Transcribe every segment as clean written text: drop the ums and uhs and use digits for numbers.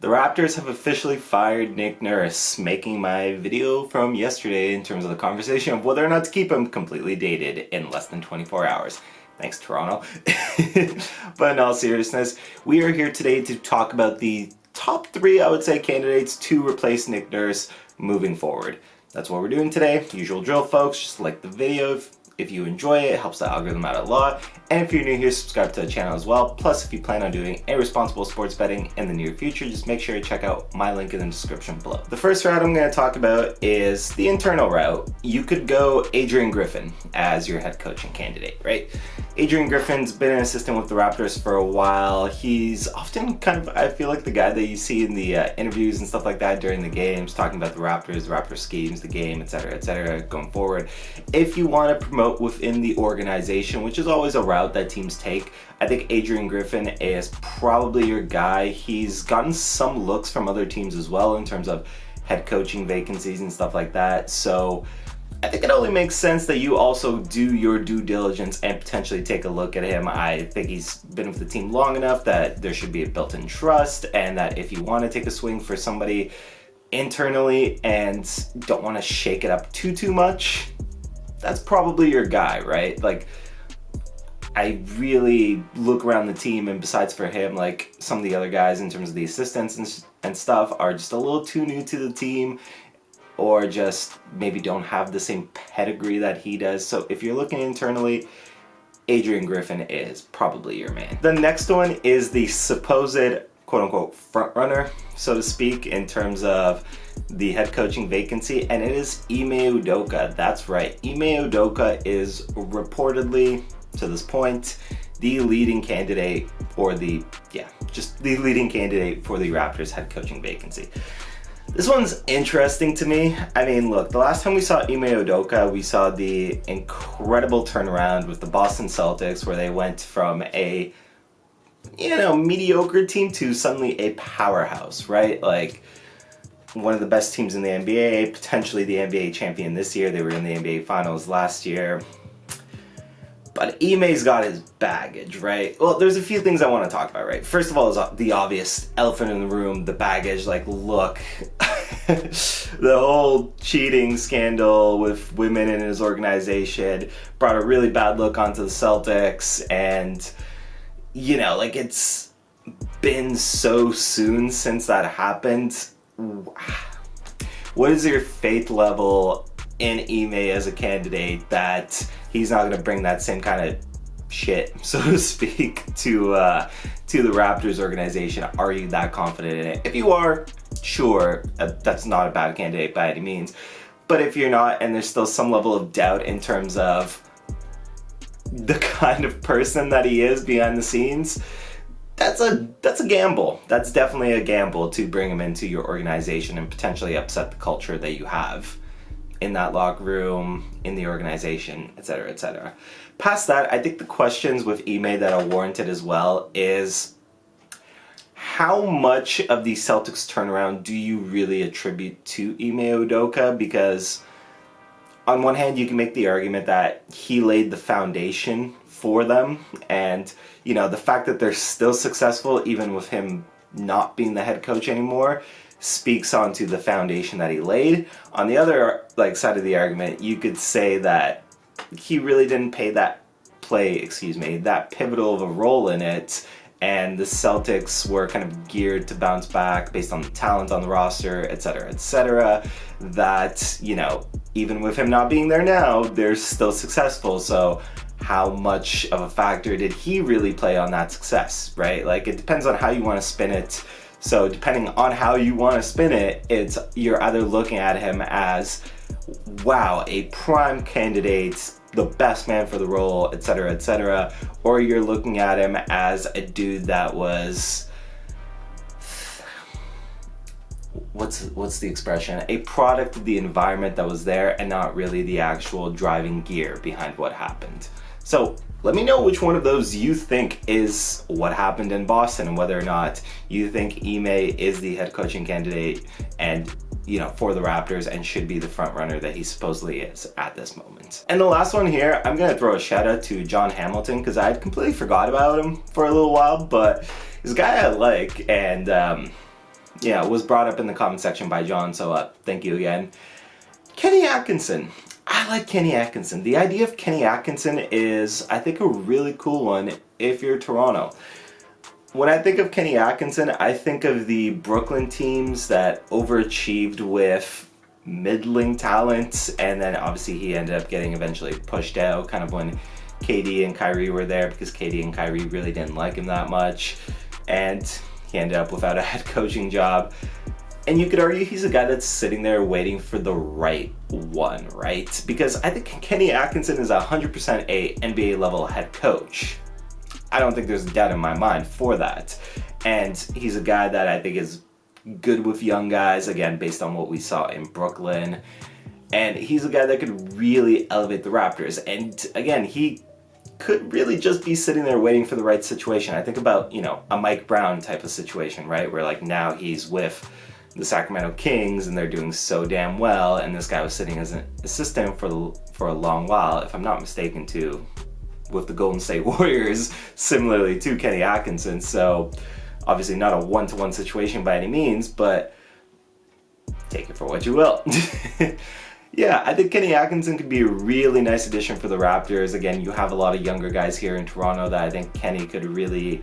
The Raptors have officially fired Nick Nurse, making my video from yesterday in terms of the conversation of whether or not to keep him completely dated in less than 24 hours. Thanks, Toronto. But in all seriousness, we are here today to talk about the top three, I would say, candidates to replace Nick Nurse moving forward. That's what we're doing today. Usual drill, folks. Just like the video if you enjoy it. It helps the algorithm out a lot. And if you're new here, subscribe to the channel as well. Plus, if you plan on doing irresponsible sports betting in the near future, just make sure to check out my link in the description below. The first route I'm going to talk about is the internal route. You could go Adrian Griffin as your head coaching candidate, right? Adrian Griffin's been an assistant with the Raptors for a while. He's often kind of, I feel like, the guy that you see in the interviews and stuff like that during the games, talking about the Raptor schemes, the game, etc., going forward. If you want to promote within the organization, which is always a route that teams take, I think Adrian Griffin is probably your guy. He's gotten some looks from other teams as well in terms of head coaching vacancies and stuff like that. So I think it only makes sense that you also do your due diligence and potentially take a look at him. I think he's been with the team long enough that there should be a built-in trust, and that if you want to take a swing for somebody internally and don't want to shake it up too much, that's probably your guy, right? Like, I really look around the team, and besides for him, like, some of the other guys in terms of the assistants and stuff are just a little too new to the team, or just maybe don't have the same pedigree that he does. So if you're looking internally, Adrian Griffin is probably your man. The next one is the supposed quote-unquote front runner, so to speak, in terms of the head coaching vacancy, and it is Ime Udoka. That's right, Ime Udoka is reportedly, to this point, the leading candidate for the leading candidate for the Raptors head coaching vacancy. This one's interesting to me. I mean, look, the last time we saw Ime Udoka, we saw the incredible turnaround with the Boston Celtics, where they went from a mediocre team to suddenly a powerhouse, right? Like, one of the best teams in the NBA, potentially the NBA champion this year. They were in the NBA Finals last year. But Ime's got his baggage, right? Well, there's a few things I want to talk about, right? First of all is the obvious elephant in the room, the baggage. Like, look, the whole cheating scandal with women in his organization brought a really bad look onto the Celtics, and like, it's been so soon since that happened. What is your faith level in Ime as a candidate that he's not going to bring that same kind of shit, so to speak, to the Raptors organization? Are you that confident in it? If you are, sure, that's not a bad candidate by any means. But if you're not, and there's still some level of doubt in terms of the kind of person that he is behind the scenes, that's a gamble. That's definitely a gamble to bring him into your organization and potentially upset the culture that you have in that locker room, in the organization, etc., etc. Past that, I think the questions with Ime that are warranted as well is, how much of the Celtics turnaround do you really attribute to Ime Udoka? Because on one hand, you can make the argument that he laid the foundation for them, and the fact that they're still successful even with him not being the head coach anymore speaks onto the foundation that he laid. On the other side of the argument, you could say that he really didn't that pivotal of a role in it, and the Celtics were kind of geared to bounce back based on the talent on the roster, etc., that even with him not being there now, they're still successful. So how much of a factor did he really play on that success, right? Like, it depends on how you want to spin it. So depending on how you want to spin it, you're either looking at him as, wow, a prime candidate, the best man for the role, etc., or you're looking at him as a dude that was, what's the expression? A product of the environment that was there, and not really the actual driving gear behind what happened. So let me know which one of those you think is what happened in Boston, and whether or not you think Ime is the head coaching candidate and for the Raptors and should be the front runner that he supposedly is at this moment. And the last one here, I'm gonna throw a shout out to John Hamilton, because I completely forgot about him for a little while, but he's a guy I like, and yeah, was brought up in the comment section by John, so thank you again. Kenny Atkinson. I like Kenny Atkinson. The idea of Kenny Atkinson is, I think, a really cool one if you're Toronto. When I think of Kenny Atkinson, I think of the Brooklyn teams that overachieved with middling talent, and then obviously he ended up getting eventually pushed out kind of when KD and Kyrie were there, because KD and Kyrie really didn't like him that much, and he ended up without a head coaching job. And you could argue he's a guy that's sitting there waiting for the right one, right? Because I think Kenny Atkinson is 100% a NBA level head coach. I don't think there's a doubt in my mind for that. And he's a guy that I think is good with young guys, again, based on what we saw in Brooklyn. And he's a guy that could really elevate the Raptors. And again, he could really just be sitting there waiting for the right situation. I think about, you know, a Mike Brown type of situation, right? Where like now he's with the Sacramento Kings and they're doing so damn well, and this guy was sitting as an assistant for a long while, if I'm not mistaken, too, with the Golden State Warriors, similarly to Kenny Atkinson. So obviously not a one-to-one situation by any means, but take it for what you will. Yeah, I think Kenny Atkinson could be a really nice addition for the Raptors. Again, you have a lot of younger guys here in Toronto that I think Kenny could really,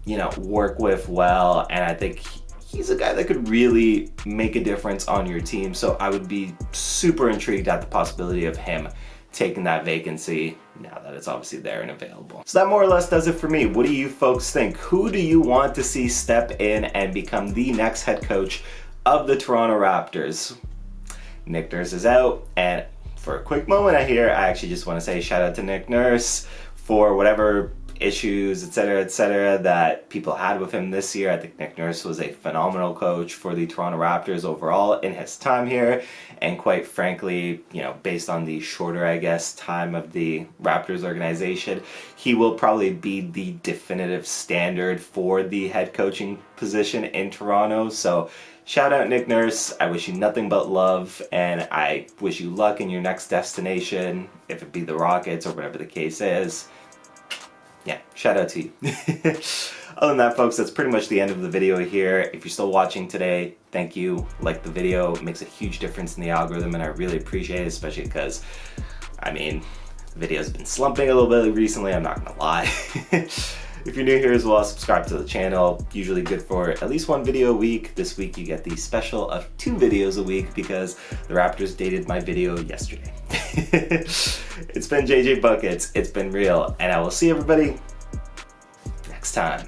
you know, work with well, and I think he's a guy that could really make a difference on your team. So I would be super intrigued at the possibility of him taking that vacancy now that it's obviously there and available. So that more or less does it for me. What do you folks think? Who do you want to see step in and become the next head coach of the Toronto Raptors? Nick Nurse is out, and for a quick moment I actually just want to say shout out to Nick Nurse for whatever issues, etc., that people had with him this year. I think Nick Nurse was a phenomenal coach for the Toronto Raptors overall in his time here, and quite frankly, you know, based on the shorter, I guess, time of the Raptors organization, he will probably be the definitive standard for the head coaching position in Toronto. So shout out Nick Nurse. I wish you nothing but love, and I wish you luck in your next destination, if it be the Rockets or whatever the case is. Yeah, shout out to you. Other than that, folks, that's pretty much the end of the video here. If you're still watching today, thank you. Like the video. It makes a huge difference in the algorithm, and I really appreciate it, especially because, I mean, the video's been slumping a little bit recently, I'm not gonna lie. If you're new here as well, subscribe to the channel. Usually good for at least one video a week. This week you get the special of 2 videos a week because the Raptors dated my video yesterday. It's been JJ Buckets, it's been real, and I will see everybody next time.